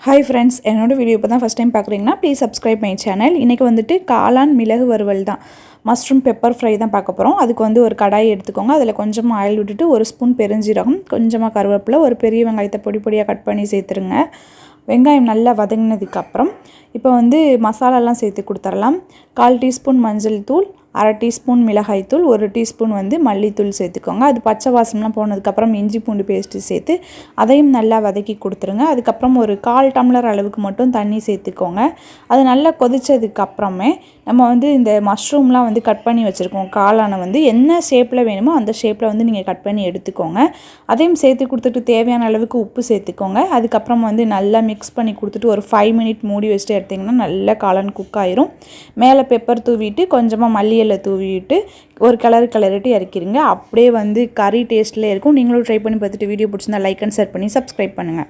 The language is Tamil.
हाई फ्रेंड्स என்னோட வீடியோ இப்போ தான் ஃபர்ஸ்ட் டைம் பார்க்குறீங்கன்னா ப்ளீஸ் சப்ஸ்கிரைப் மை சேனல். இன்றைக்கி வந்துட்டு காளான் மிளகு வறுவல் தான், மஷ்ரூம் பெப்பர் ஃப்ரை தான் பார்க்க போகிறோம். அதுக்கு வந்து ஒரு கடாய் எடுத்துக்கோங்க. அதில் கொஞ்சமாக ஆயில் விட்டுட்டு ஒரு ஸ்பூன் பெருஞ்சீரகம், கொஞ்சமாக கருவேப்பிலை, ஒரு பெரிய வெங்காயத்தை பொடி பொடியாக கட் பண்ணி சேர்த்துருங்க. வெங்காயம் நல்லா வதங்கினதுக்கப்புறம் இப்போ வந்து மசாலாலாம் சேர்த்து கொடுத்துடலாம். 1/4 டீஸ்பூன் மஞ்சள் தூள், 1/2 டீஸ்பூன் மிளகாய் தூள், 1 டீஸ்பூன் வந்து மல்லித்தூள் சேர்த்துக்கோங்க. அது பச்சை வாசம்லாம் போனதுக்கப்புறம் இஞ்சி பூண்டு பேஸ்ட்டு சேர்த்து அதையும் நல்லா வதக்கி கொடுத்துருங்க. அதுக்கப்புறம் ஒரு 1/4 டம்ளர் அளவுக்கு மட்டும் தண்ணி சேர்த்துக்கோங்க. அது நல்லா கொதித்ததுக்கப்புறமே நம்ம வந்து இந்த மஷ்ரூம்லாம் வந்து கட் பண்ணி வச்சுருக்கோம். காளானை வந்து என்ன ஷேப்பில் வேணுமோ அந்த ஷேப்பில் வந்து நீங்கள் கட் பண்ணி எடுத்துக்கோங்க. அதையும் சேர்த்து கொடுத்துட்டு தேவையான அளவுக்கு உப்பு சேர்த்துக்கோங்க. அதுக்கப்புறம் வந்து நல்லா மிக்ஸ் பண்ணி கொடுத்துட்டு ஒரு 5 மினிட் மூடி வச்சுட்டு எடுத்திங்கன்னா நல்லா காளான் குக் ஆயிரும். மேலே பெப்பர் தூவிட்டு கொஞ்சமாக மல்லி இலை தூவிட்டு ஒரு கிளறிட்டு இறக்கிடுங்க. அப்படியே வந்து கறி டேஸ்ட்டில் இருக்கும். நீங்களும் ட்ரை பண்ணி பார்த்துட்டு வீடியோ பிடிச்சிருந்தா லைக் அண்ட் ஷேர் பண்ணி சப்ஸ்கிரைப் பண்ணுங்கள்.